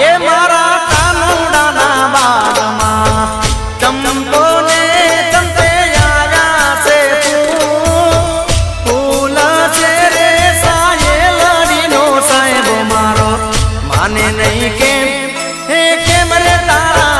એ મારા કાનુડાના બાગમાં ચંપો ને ચંપે આવ્યા છે ફૂલ છે રે સાયલડીનો સાહેબ મારો માને નહીં કેમ હે કેમ રે તારા